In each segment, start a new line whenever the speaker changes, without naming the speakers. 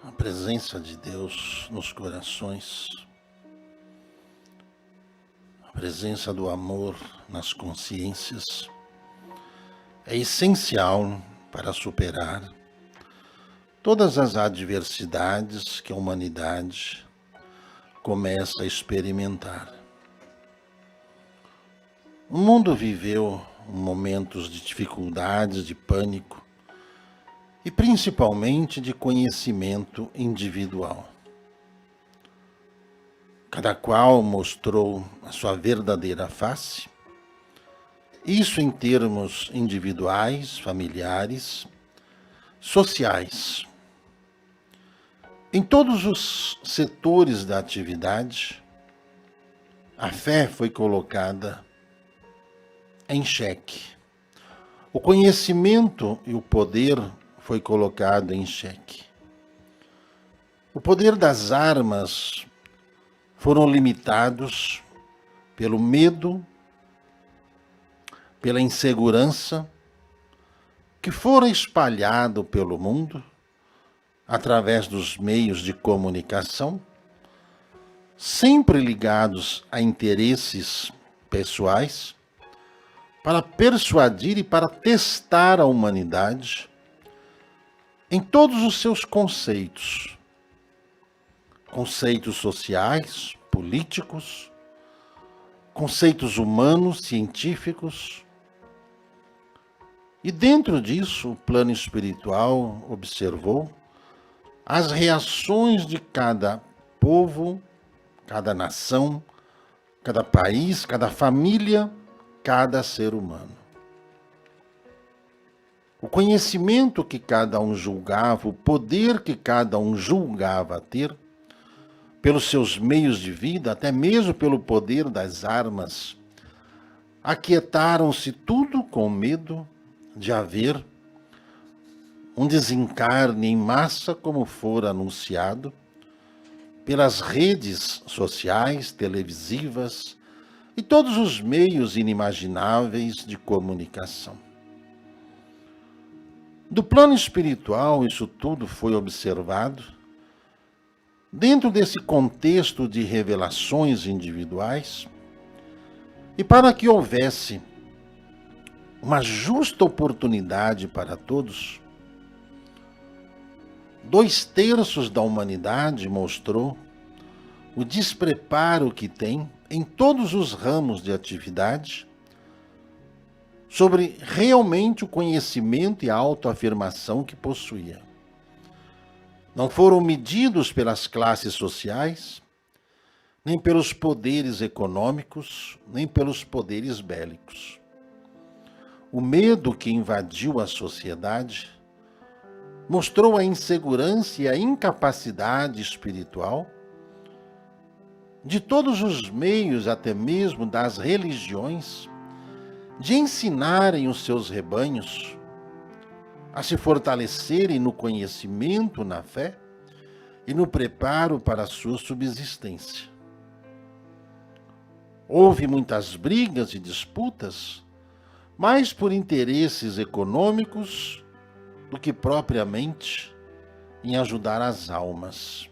A presença de Deus nos corações, a presença do amor nas consciências é essencial para superar todas as adversidades que a humanidade começa a experimentar. O mundo viveu momentos de dificuldades, de pânico e principalmente de conhecimento individual. Cada qual mostrou a sua verdadeira face, isso em termos individuais, familiares, sociais. Em todos os setores da atividade, a fé foi colocada em xeque. O conhecimento e o poder foi colocado em xeque. O poder das armas foram limitados pelo medo, pela insegurança, que foram espalhado pelo mundo através dos meios de comunicação, sempre ligados a interesses pessoais, para persuadir e para testar a humanidade em todos os seus conceitos. Conceitos sociais, políticos, conceitos humanos, científicos. E dentro disso, o plano espiritual observou as reações de cada povo, cada nação, cada país, cada família, cada ser humano. O conhecimento que cada um julgava, o poder que cada um julgava ter, pelos seus meios de vida, até mesmo pelo poder das armas, aquietaram-se tudo com medo de haver um desencarne em massa, como fora anunciado pelas redes sociais, televisivas e todos os meios inimagináveis de comunicação. Do plano espiritual, isso tudo foi observado. Dentro desse contexto de revelações individuais, e para que houvesse uma justa oportunidade para todos, 2/3 da humanidade mostrou o despreparo que tem em todos os ramos de atividade sobre realmente o conhecimento e a autoafirmação que possuía. Não foram medidos pelas classes sociais, nem pelos poderes econômicos, nem pelos poderes bélicos. O medo que invadiu a sociedade mostrou a insegurança e a incapacidade espiritual de todos os meios, até mesmo das religiões, de ensinarem os seus rebanhos a se fortalecerem no conhecimento, na fé e no preparo para a sua subsistência. Houve muitas brigas e disputas, mais por interesses econômicos do que propriamente em ajudar as almas.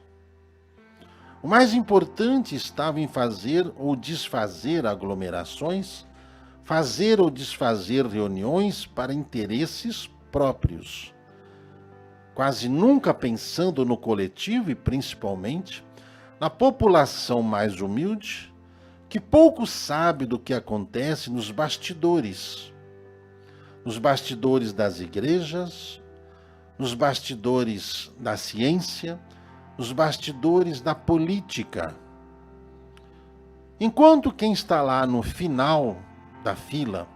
O mais importante estava em fazer ou desfazer aglomerações, fazer ou desfazer reuniões para interesses próprios, quase nunca pensando no coletivo e principalmente na população mais humilde, que pouco sabe do que acontece nos bastidores das igrejas, nos bastidores da ciência, nos bastidores da política. Enquanto quem está lá no final da fila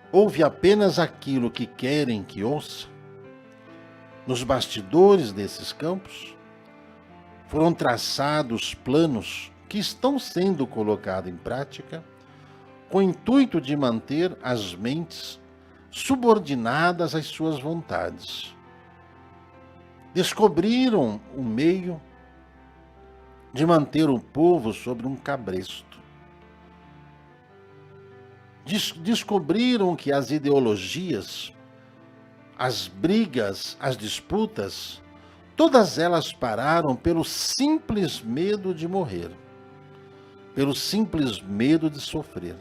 ouve apenas aquilo que querem que ouça, nos bastidores desses campos foram traçados planos que estão sendo colocados em prática com o intuito de manter as mentes subordinadas às suas vontades. Descobriram o meio de manter o povo sobre um cabresto. Descobriram que as ideologias, as brigas, as disputas Todas elas pararam pelo simples medo de morrer, pelo simples medo de sofrer.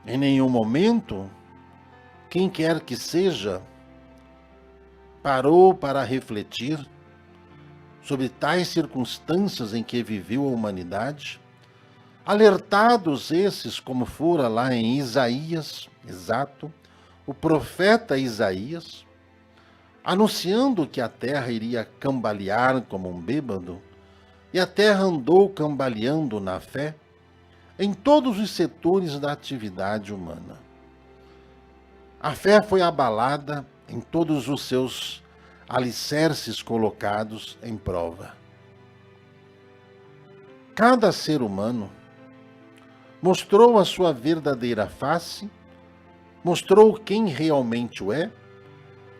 Em nenhum momento, quem quer que seja, parou para refletir sobre tais circunstâncias em que viveu a humanidade, alertados esses como fora lá em Isaías, exato, o profeta Isaías, anunciando que a terra iria cambalear como um bêbado, e a terra andou cambaleando na fé em todos os setores da atividade humana. A fé foi abalada em todos os seus alicerces colocados em prova. Cada ser humano mostrou a sua verdadeira face, mostrou quem realmente o é,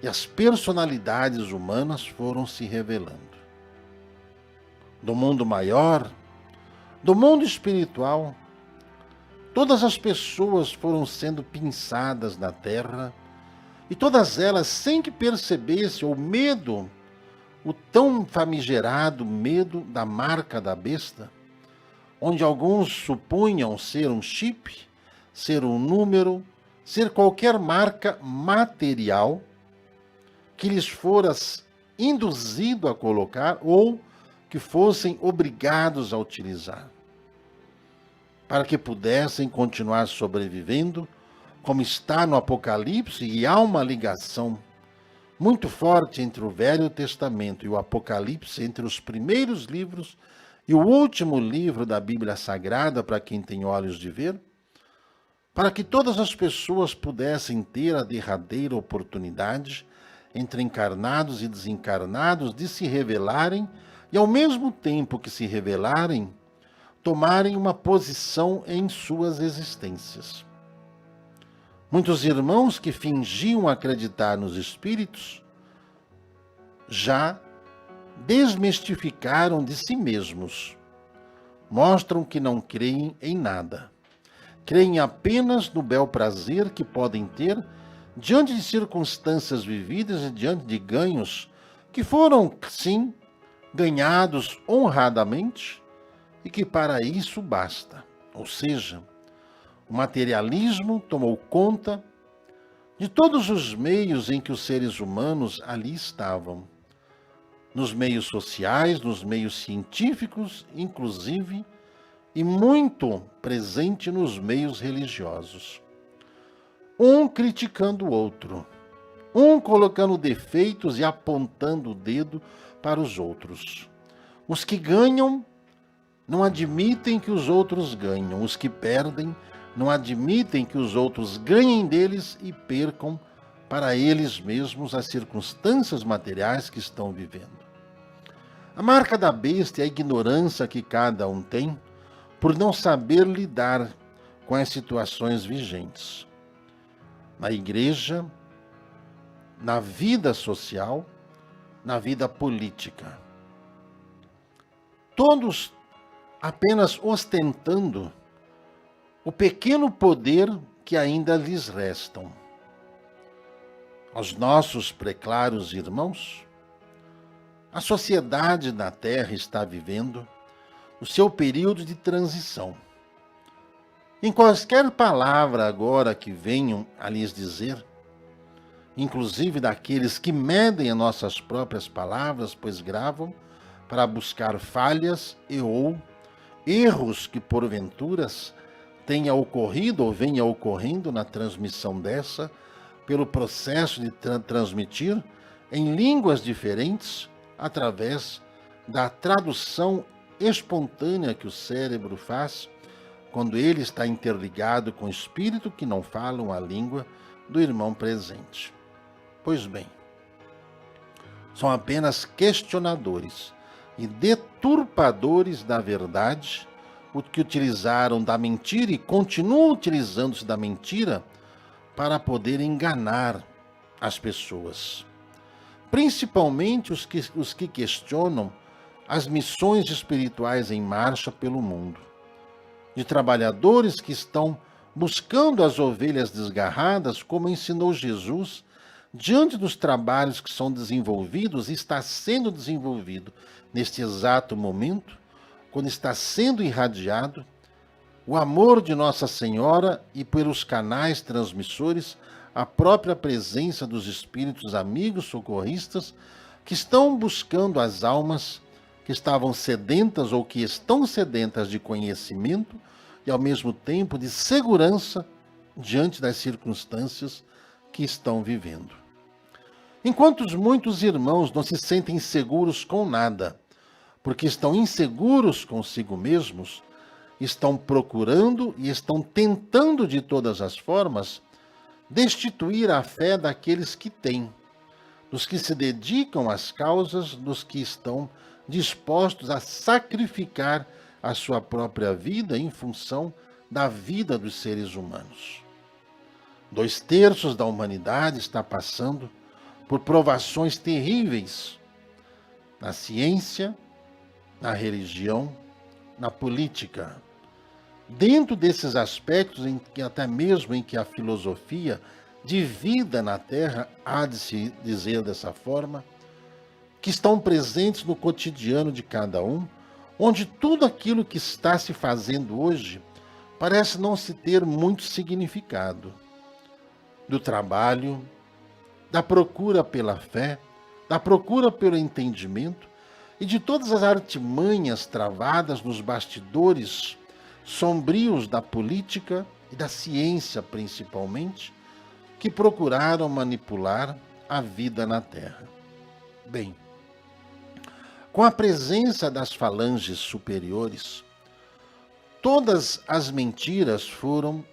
e as personalidades humanas foram se revelando. Do mundo maior, do mundo espiritual, todas as pessoas foram sendo pinçadas na terra, e todas elas, sem que percebessem o medo, o tão famigerado medo da marca da besta, onde alguns supunham ser um chip, ser um número, ser qualquer marca material que lhes fora induzido a colocar ou que fossem obrigados a utilizar, para que pudessem continuar sobrevivendo, como está no Apocalipse, e há uma ligação muito forte entre o Velho Testamento e o Apocalipse, entre os primeiros livros e o último livro da Bíblia Sagrada, para quem tem olhos de ver, para que todas as pessoas pudessem ter a derradeira oportunidade, entre encarnados e desencarnados, de se revelarem e, ao mesmo tempo que se revelarem, tomarem uma posição em suas existências. Muitos irmãos que fingiam acreditar nos espíritos já desmistificaram de si mesmos. Mostram que não creem em nada. Creem apenas no bel prazer que podem ter diante de circunstâncias vividas e diante de ganhos que foram, sim, ganhados honradamente e que para isso basta. Ou seja, o materialismo tomou conta de todos os meios em que os seres humanos ali estavam. Nos meios sociais, nos meios científicos, inclusive, e muito presente nos meios religiosos. Um criticando o outro, um colocando defeitos e apontando o dedo para os outros. Os que ganham não admitem que os outros ganham, os que perdem não admitem que os outros ganhem deles e percam para eles mesmos as circunstâncias materiais que estão vivendo. A marca da besta é a ignorância que cada um tem por não saber lidar com as situações vigentes. Na igreja, na vida social, na vida política. Todos apenas ostentando o pequeno poder que ainda lhes restam. Aos nossos preclaros irmãos, a sociedade na Terra está vivendo o seu período de transição. Em quaisquer palavra agora que venham a lhes dizer, inclusive daqueles que medem as nossas próprias palavras, pois gravam, para buscar falhas e ou erros que porventuras tenha ocorrido ou venha ocorrendo na transmissão dessa, pelo processo de transmitir em línguas diferentes, através da tradução espontânea que o cérebro faz, quando ele está interligado com o espírito que não falam a língua do irmão presente. Pois bem, são apenas questionadores e deturpadores da verdade, o que utilizaram da mentira e continuam utilizando-se da mentira para poder enganar as pessoas. Principalmente os que questionam as missões espirituais em marcha pelo mundo, de trabalhadores que estão buscando as ovelhas desgarradas, como ensinou Jesus diante dos trabalhos que são desenvolvidos, está sendo desenvolvido neste exato momento, quando está sendo irradiado o amor de Nossa Senhora e pelos canais transmissores, a própria presença dos espíritos amigos socorristas que estão buscando as almas que estavam sedentas ou que estão sedentas de conhecimento e, ao mesmo tempo, de segurança diante das circunstâncias que estão vivendo. Enquanto muitos irmãos não se sentem seguros com nada, porque estão inseguros consigo mesmos, estão procurando e estão tentando de todas as formas destituir a fé daqueles que têm, dos que se dedicam às causas, dos que estão dispostos a sacrificar a sua própria vida em função da vida dos seres humanos. 2/3 da humanidade está passando por provações terríveis na ciência, na religião, na política. Dentro desses aspectos, até mesmo em que a filosofia de vida na Terra, há de se dizer dessa forma, que estão presentes no cotidiano de cada um, onde tudo aquilo que está se fazendo hoje parece não se ter muito significado. Do trabalho, da procura pela fé, da procura pelo entendimento e de todas as artimanhas travadas nos bastidores sombrios da política e da ciência, principalmente, que procuraram manipular a vida na Terra. Bem, com a presença das falanges superiores, todas as mentiras foram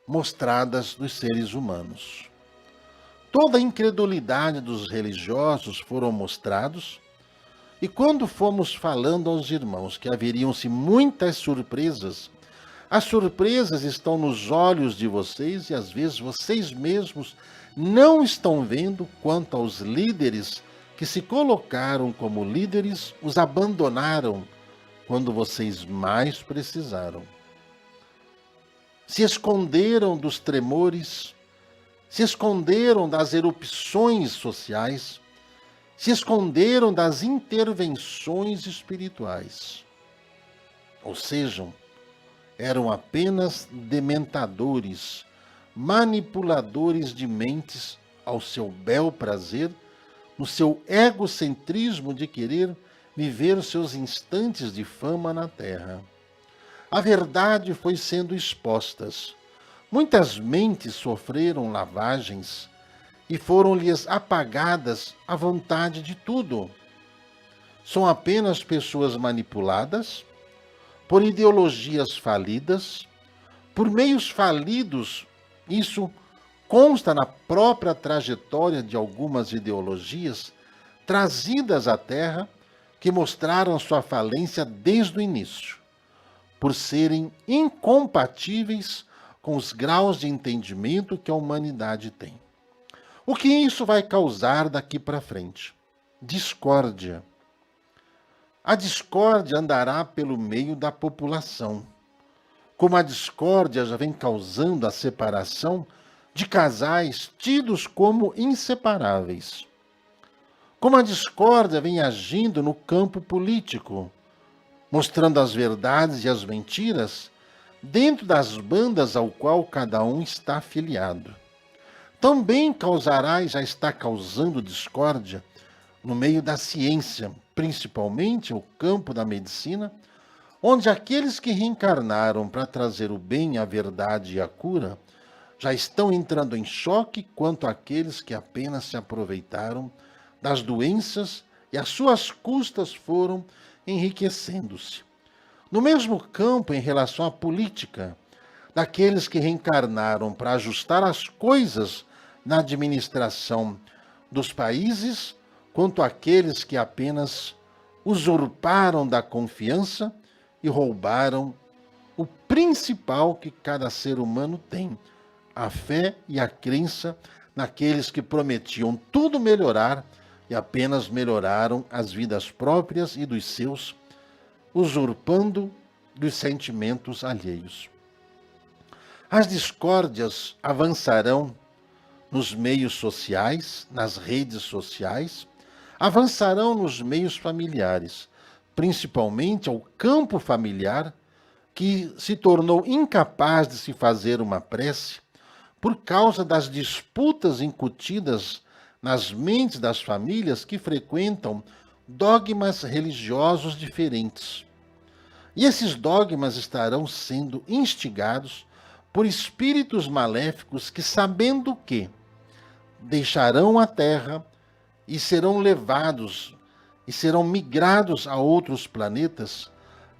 mostradas dos seres humanos. Toda a incredulidade dos religiosos foram mostrados. E quando fomos falando aos irmãos que haveriam-se muitas surpresas, as surpresas estão nos olhos de vocês e às vezes vocês mesmos não estão vendo quanto aos líderes que se colocaram como líderes, os abandonaram quando vocês mais precisaram. Se esconderam dos tremores, se esconderam das erupções sociais, se esconderam das intervenções espirituais. Ou seja, eram apenas dementadores, manipuladores de mentes ao seu bel prazer, no seu egocentrismo de querer viver seus instantes de fama na terra. A verdade foi sendo exposta. Muitas mentes sofreram lavagens e foram-lhes apagadas a vontade de tudo. São apenas pessoas manipuladas por ideologias falidas, por meios falidos. Isso consta na própria trajetória de algumas ideologias trazidas à Terra que mostraram sua falência desde o início, por serem incompatíveis com os graus de entendimento que a humanidade tem. O que isso vai causar daqui para frente? Discórdia. A discórdia andará pelo meio da população. Como a discórdia já vem causando a separação de casais tidos como inseparáveis. Como a discórdia vem agindo no campo político, mostrando as verdades e as mentiras dentro das bandas ao qual cada um está afiliado. Também causará e já está causando discórdia no meio da ciência, principalmente o campo da medicina, onde aqueles que reencarnaram para trazer o bem, a verdade e a cura, já estão entrando em choque quanto àqueles que apenas se aproveitaram das doenças e às suas custas foram enriquecendo-se. No mesmo campo, em relação à política, daqueles que reencarnaram para ajustar as coisas na administração dos países, quanto àqueles que apenas usurparam da confiança e roubaram o principal que cada ser humano tem, a fé e a crença naqueles que prometiam tudo melhorar e apenas melhoraram as vidas próprias e dos seus, usurpando dos sentimentos alheios. As discórdias avançarão nos meios sociais, nas redes sociais, avançarão nos meios familiares, principalmente ao campo familiar, que se tornou incapaz de se fazer uma prece por causa das disputas incutidas nas mentes das famílias que frequentam dogmas religiosos diferentes. E esses dogmas estarão sendo instigados por espíritos maléficos que, sabendo que deixarão a terra e serão levados e serão migrados a outros planetas,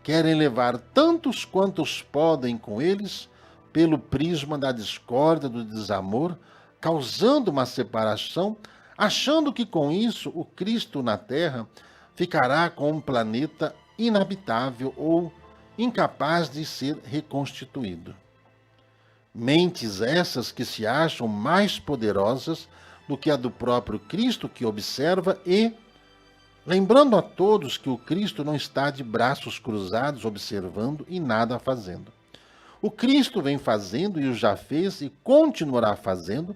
querem levar tantos quantos podem com eles pelo prisma da discórdia, do desamor, causando uma separação, achando que com isso o Cristo na Terra ficará com um planeta inabitável ou incapaz de ser reconstituído. Mentes essas que se acham mais poderosas do que a do próprio Cristo, que observa e, lembrando a todos que o Cristo não está de braços cruzados observando e nada fazendo. O Cristo vem fazendo e o já fez e continuará fazendo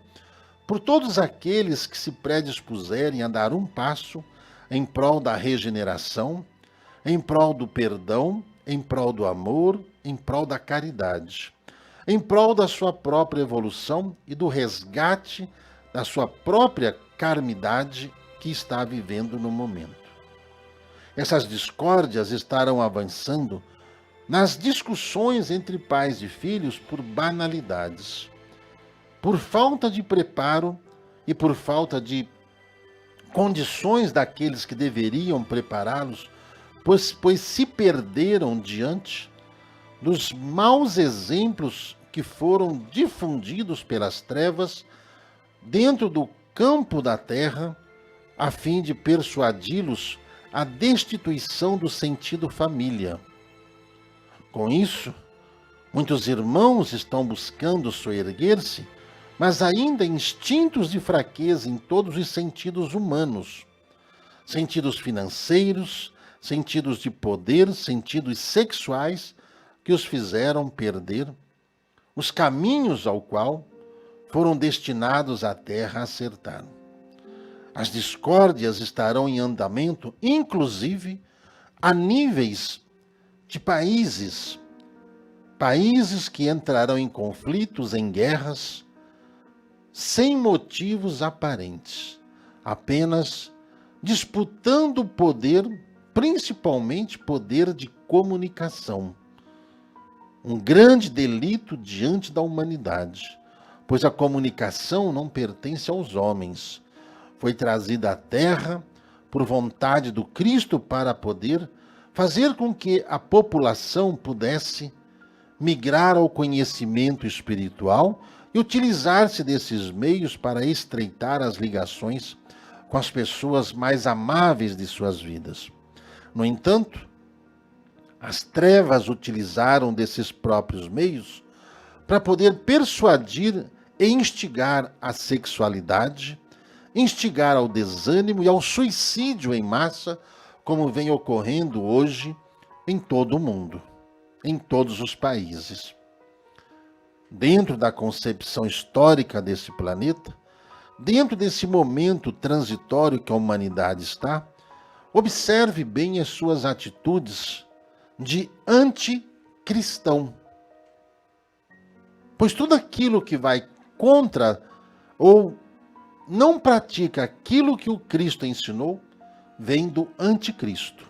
por todos aqueles que se predispuserem a dar um passo em prol da regeneração, em prol do perdão, em prol do amor, em prol da caridade, em prol da sua própria evolução e do resgate da sua própria karmidade que está vivendo no momento. Essas discórdias estarão avançando nas discussões entre pais e filhos por banalidades, por falta de preparo e por falta de condições daqueles que deveriam prepará-los, pois se perderam diante dos maus exemplos que foram difundidos pelas trevas dentro do campo da terra, a fim de persuadi-los à destituição do sentido família. Com isso, muitos irmãos estão buscando soerguer-se, mas ainda instintos de fraqueza em todos os sentidos humanos, sentidos financeiros, sentidos de poder, sentidos sexuais, que os fizeram perder os caminhos ao qual foram destinados a terra a acertar. As discórdias estarão em andamento, inclusive a níveis de países que entrarão em conflitos, em guerras, sem motivos aparentes, apenas disputando poder, principalmente poder de comunicação. Um grande delito diante da humanidade, pois a comunicação não pertence aos homens. Foi trazida à Terra por vontade do Cristo para poder fazer com que a população pudesse migrar ao conhecimento espiritual e utilizar-se desses meios para estreitar as ligações com as pessoas mais amáveis de suas vidas. No entanto, as trevas utilizaram desses próprios meios para poder persuadir e instigar a sexualidade, instigar ao desânimo e ao suicídio em massa, como vem ocorrendo hoje em todo o mundo, em todos os países. Dentro da concepção histórica desse planeta, dentro desse momento transitório que a humanidade está, observe bem as suas atitudes de anticristão. Pois tudo aquilo que vai contra ou não pratica aquilo que o Cristo ensinou, vem do anticristo.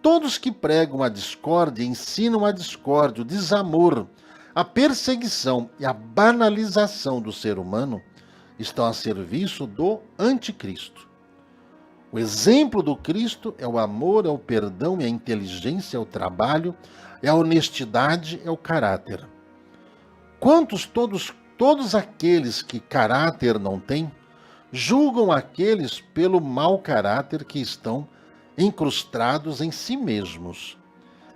Todos que pregam a discórdia, ensinam a discórdia, o desamor, a perseguição e a banalização do ser humano, estão a serviço do anticristo. O exemplo do Cristo é o amor, é o perdão, é a inteligência, é o trabalho, é a honestidade, é o caráter. Quantos todos aqueles que caráter não têm, julgam aqueles pelo mau caráter que estão incrustados em si mesmos.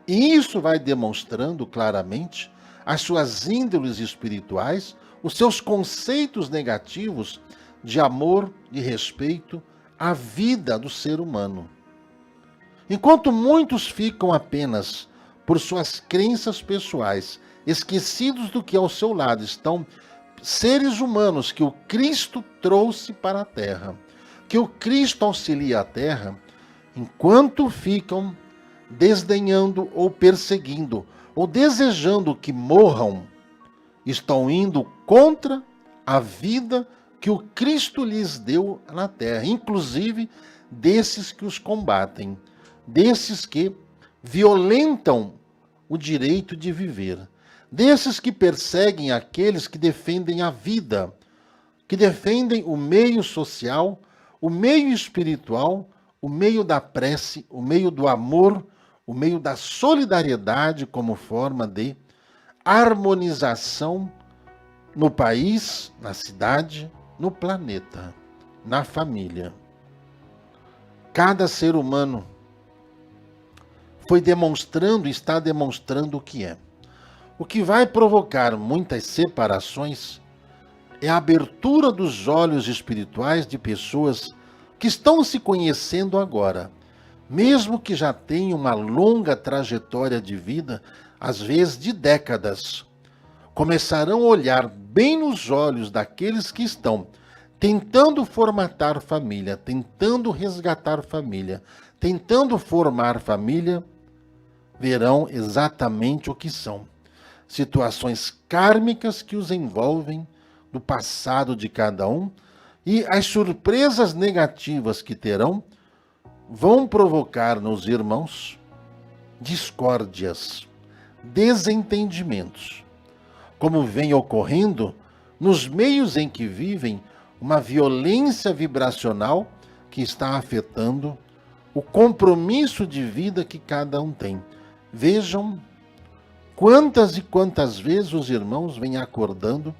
E isso vai demonstrando claramente as suas índoles espirituais, os seus conceitos negativos de amor, de respeito à vida do ser humano. Enquanto muitos ficam apenas por suas crenças pessoais, esquecidos do que ao seu lado estão seres humanos que o Cristo trouxe para a terra, que o Cristo auxilia a terra, enquanto ficam desdenhando ou perseguindo ou desejando que morram, estão indo contra a vida que o Cristo lhes deu na terra, inclusive desses que os combatem, desses que violentam o direito de viver, desses que perseguem aqueles que defendem a vida, que defendem o meio social, o meio espiritual, o meio da prece, o meio do amor, o meio da solidariedade como forma de harmonização no país, na cidade, no planeta, na família. Cada ser humano foi demonstrando e está demonstrando o que é. O que vai provocar muitas separações é a abertura dos olhos espirituais de pessoas que estão se conhecendo agora, mesmo que já tenham uma longa trajetória de vida, às vezes de décadas. Começarão a olhar bem nos olhos daqueles que estão tentando formatar família, tentando resgatar família, tentando formar família, verão exatamente o que são. Situações kármicas que os envolvem do passado de cada um, e as surpresas negativas que terão vão provocar nos irmãos discórdias, desentendimentos, como vem ocorrendo nos meios em que vivem uma violência vibracional que está afetando o compromisso de vida que cada um tem. Vejam quantas e quantas vezes os irmãos vêm acordando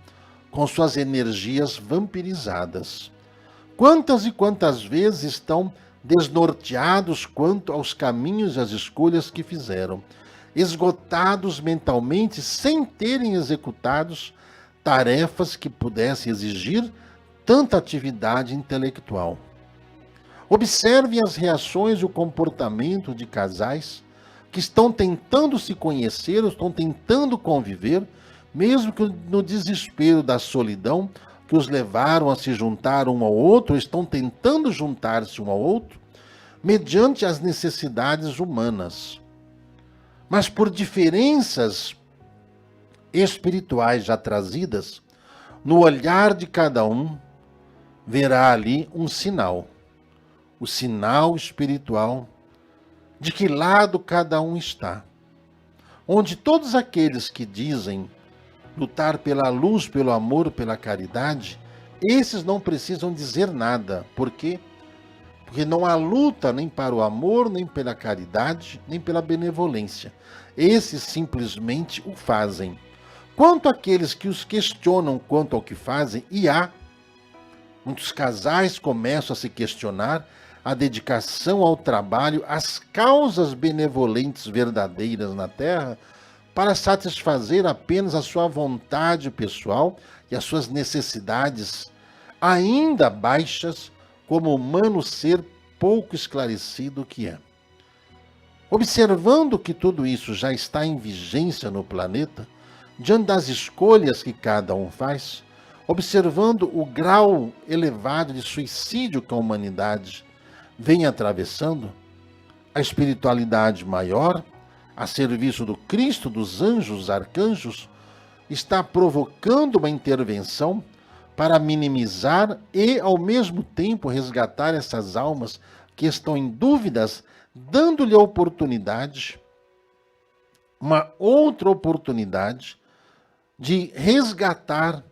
com suas energias vampirizadas. Quantas e quantas vezes estão desnorteados quanto aos caminhos e às escolhas que fizeram, esgotados mentalmente sem terem executados tarefas que pudessem exigir tanta atividade intelectual. Observe as reações e o comportamento de casais que estão tentando se conhecer, estão tentando conviver, mesmo que no desespero da solidão que os levaram a se juntar um ao outro, estão tentando juntar-se um ao outro, mediante as necessidades humanas. Mas por diferenças espirituais já trazidas, no olhar de cada um, verá ali um sinal. O sinal espiritual de que lado cada um está. Onde todos aqueles que dizem lutar pela luz, pelo amor, pela caridade, esses não precisam dizer nada. Por quê? Porque não há luta nem para o amor, nem pela caridade, nem pela benevolência. Esses simplesmente o fazem. Quanto àqueles que os questionam quanto ao que fazem, e há, muitos casais começam a se questionar a dedicação ao trabalho, as causas benevolentes verdadeiras na Terra, para satisfazer apenas a sua vontade pessoal e as suas necessidades ainda baixas, como humano ser pouco esclarecido que é. Observando que tudo isso já está em vigência no planeta, diante das escolhas que cada um faz, observando o grau elevado de suicídio que a humanidade vem atravessando, a espiritualidade maior, a serviço do Cristo, dos anjos, dos arcanjos, está provocando uma intervenção para minimizar e, ao mesmo tempo, resgatar essas almas que estão em dúvidas, dando-lhe a oportunidade, uma outra oportunidade, de resgatar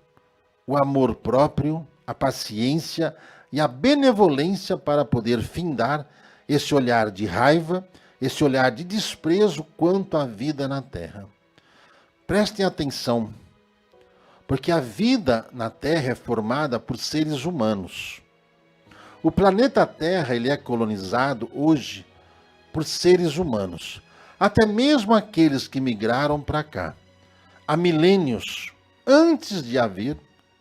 o amor próprio, a paciência e a benevolência para poder findar esse olhar de raiva, esse olhar de desprezo quanto à vida na Terra. Prestem atenção, porque a vida na Terra é formada por seres humanos. O planeta Terra ele é colonizado hoje por seres humanos, até mesmo aqueles que migraram para cá. Há milênios, antes de haver,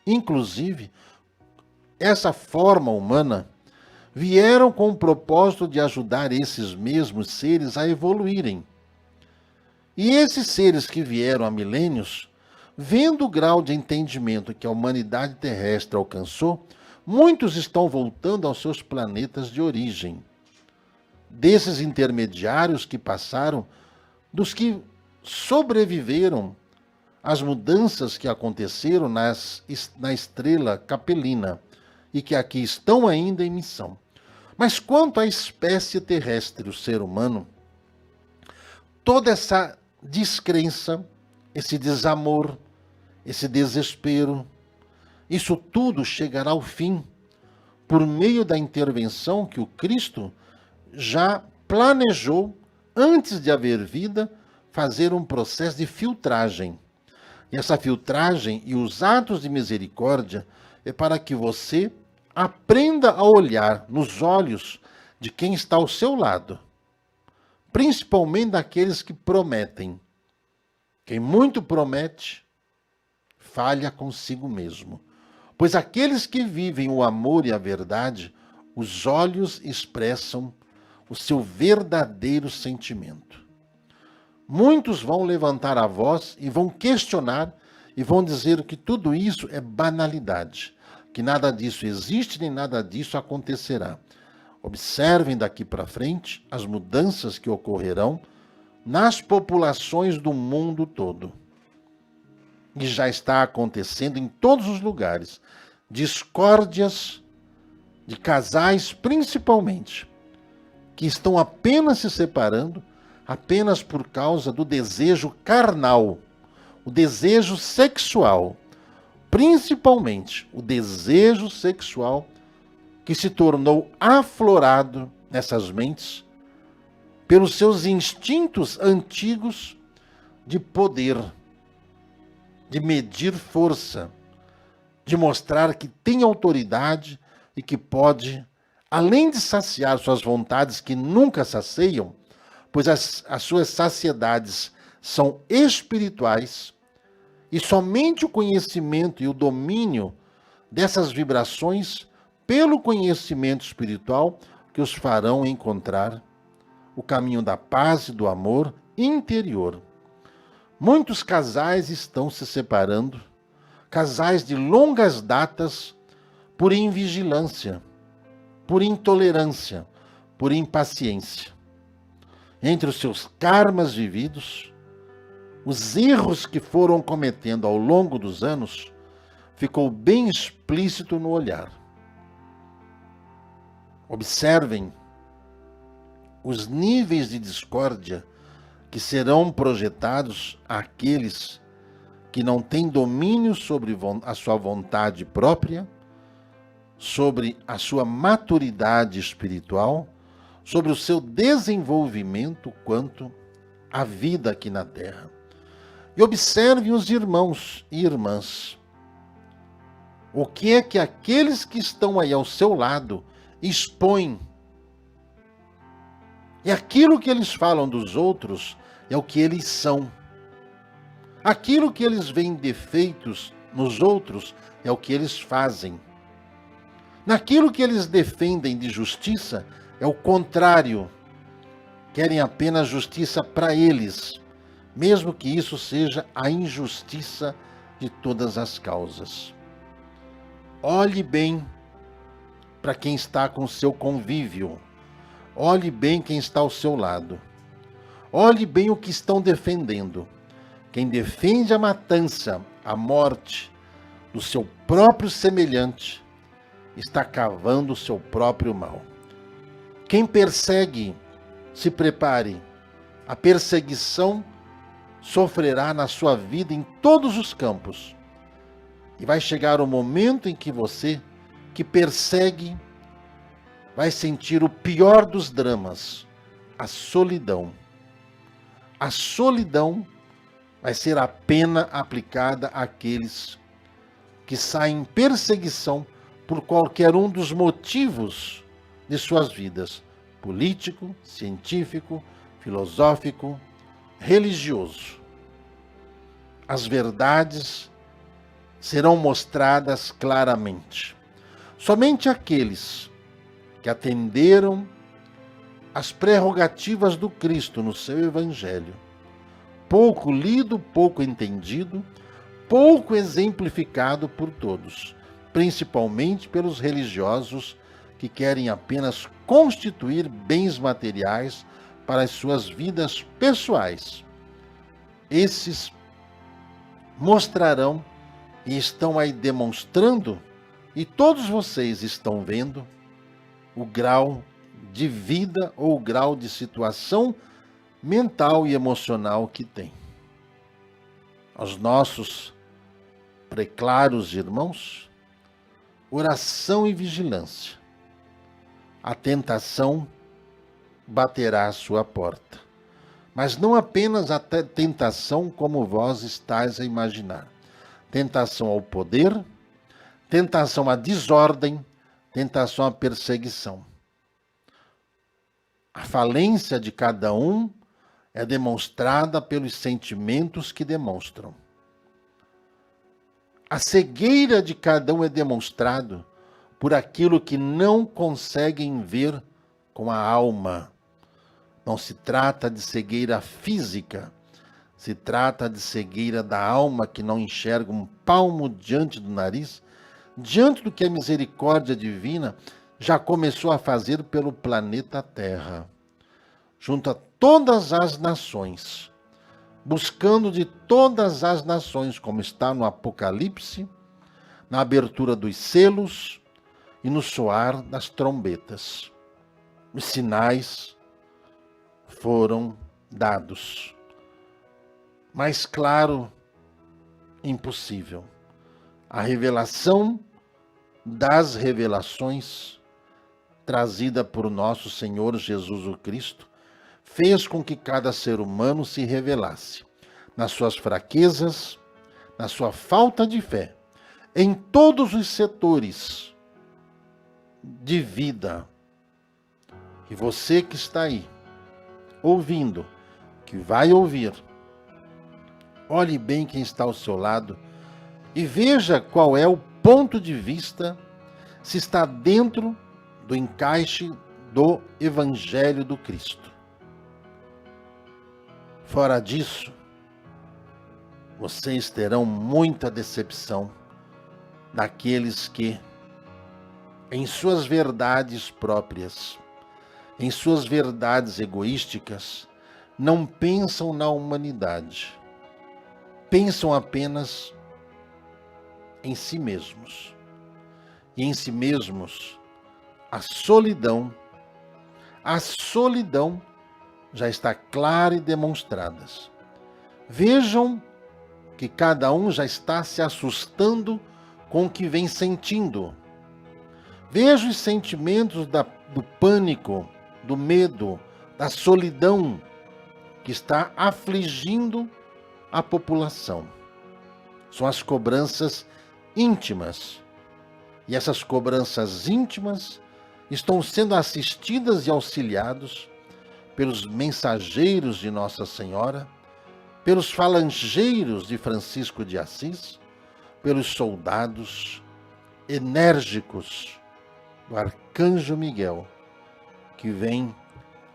inclusive, essa forma humana, vieram com o propósito de ajudar esses mesmos seres a evoluírem. E esses seres que vieram há milênios Vendo o grau de entendimento que a humanidade terrestre alcançou, muitos estão voltando aos seus planetas de origem. Desses intermediários que passaram, dos que sobreviveram às mudanças que aconteceram na estrela Capelina e que aqui estão ainda em missão. Mas quanto à espécie terrestre, o ser humano, toda essa descrença, esse desamor, esse desespero, isso tudo chegará ao fim por meio da intervenção que o Cristo já planejou, antes de haver vida, fazer um processo de filtragem. E essa filtragem e os atos de misericórdia é para que você aprenda a olhar nos olhos de quem está ao seu lado, principalmente daqueles que prometem. Quem muito promete, falha consigo mesmo. Pois aqueles que vivem o amor e a verdade, os olhos expressam o seu verdadeiro sentimento. Muitos vão levantar a voz e vão questionar e vão dizer que tudo isso é banalidade, que nada disso existe nem nada disso acontecerá. Observem daqui para frente as mudanças que ocorrerão nas populações do mundo todo. E já está acontecendo em todos os lugares. Discórdias de casais, principalmente, que estão apenas se separando, apenas por causa do desejo carnal, o desejo sexual, principalmente o desejo sexual que se tornou aflorado nessas mentes pelos seus instintos antigos de poder, de medir força, de mostrar que tem autoridade e que pode, além de saciar suas vontades que nunca saciam, pois as suas saciedades são espirituais, e somente o conhecimento e o domínio dessas vibrações, pelo conhecimento espiritual, que os farão encontrar o caminho da paz e do amor interior. Muitos casais estão se separando, casais de longas datas, por invigilância, por intolerância, por impaciência. Entre os seus karmas vividos, os erros que foram cometendo ao longo dos anos, ficou bem explícito no olhar. Observem os níveis de discórdia que serão projetados àqueles que não têm domínio sobre a sua vontade própria, sobre a sua maturidade espiritual, sobre o seu desenvolvimento quanto à vida aqui na Terra. E observem os irmãos e irmãs. O que é que aqueles que estão aí ao seu lado expõem? E aquilo que eles falam dos outros é o que eles são. Aquilo que eles veem defeitos nos outros é o que eles fazem. Naquilo que eles defendem de justiça é o contrário. Querem apenas justiça para eles, mesmo que isso seja a injustiça de todas as causas. Olhe bem para quem está com seu convívio. Olhe bem quem está ao seu lado. Olhe bem o que estão defendendo. Quem defende a matança, a morte do seu próprio semelhante, está cavando o seu próprio mal. Quem persegue, se prepare. A perseguição sofrerá na sua vida em todos os campos. E vai chegar o momento em que você, que persegue, vai sentir o pior dos dramas, a solidão. A solidão vai ser a pena aplicada àqueles que saem em perseguição por qualquer um dos motivos de suas vidas, político, científico, filosófico, religioso. As verdades serão mostradas claramente. Somente aqueles que atenderam às prerrogativas do Cristo no seu Evangelho, pouco lido, pouco entendido, pouco exemplificado por todos, principalmente pelos religiosos que querem apenas constituir bens materiais para as suas vidas pessoais. Esses mostrarão e estão aí demonstrando, e todos vocês estão vendo, o grau de vida ou o grau de situação mental e emocional que tem. Aos nossos preclaros irmãos, oração e vigilância. A tentação baterá à sua porta. Mas não apenas a tentação como vós estáis a imaginar. Tentação ao poder, tentação à desordem, tentação à perseguição. A falência de cada um é demonstrada pelos sentimentos que demonstram. A cegueira de cada um é demonstrado por aquilo que não conseguem ver com a alma. Não se trata de cegueira física, se trata de cegueira da alma que não enxerga um palmo diante do nariz, diante do que a misericórdia divina já começou a fazer pelo planeta Terra, junto a todas as nações, buscando de todas as nações, como está no Apocalipse, na abertura dos selos e no soar das trombetas. Os sinais foram dados. Mais claro, impossível. A revelação das revelações, trazida por nosso Senhor Jesus o Cristo, fez com que cada ser humano se revelasse nas suas fraquezas, na sua falta de fé, em todos os setores de vida. E você que está aí, ouvindo, que vai ouvir, olhe bem quem está ao seu lado e veja qual é o ponto de vista, se está dentro do encaixe do Evangelho do Cristo. Fora disso, vocês terão muita decepção daqueles que, em suas verdades próprias, em suas verdades egoísticas, não pensam na humanidade. Pensam apenas em si mesmos. E em si mesmos, a solidão já está clara e demonstrada. Vejam que cada um já está se assustando com o que vem sentindo. Veja os sentimentos do pânico, do medo, da solidão que está afligindo a população. São as cobranças íntimas. E essas cobranças íntimas estão sendo assistidas e auxiliados pelos mensageiros de Nossa Senhora, pelos falangeiros de Francisco de Assis, pelos soldados enérgicos do Arcanjo Miguel, que vem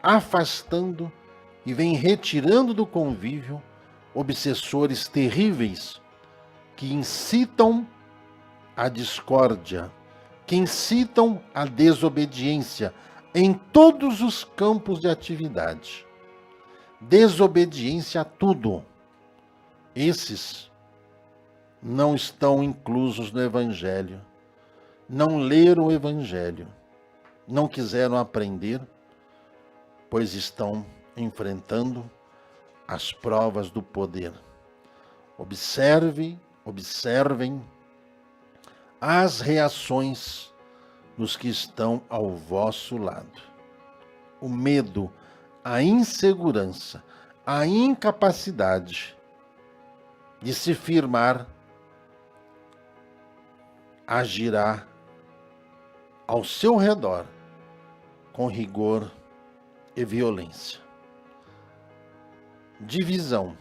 afastando e vem retirando do convívio obsessores terríveis que incitam a discórdia, que incitam a desobediência em todos os campos de atividade. Desobediência a tudo. Esses não estão inclusos no Evangelho, não leram o Evangelho, não quiseram aprender, pois estão enfrentando as provas do poder. Observem as reações dos que estão ao vosso lado. O medo, a insegurança, a incapacidade de se firmar agirá ao seu redor com rigor e violência. Divisão.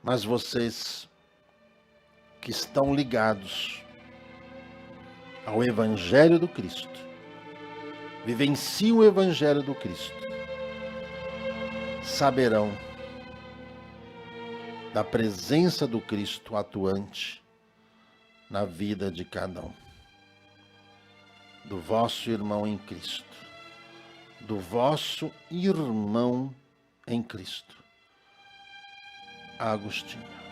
Mas vocês que estão ligados ao Evangelho do Cristo, vivenciam o Evangelho do Cristo, saberão da presença do Cristo atuante na vida de cada um. Do vosso irmão em Cristo. Do vosso irmão em Cristo. Agostinho.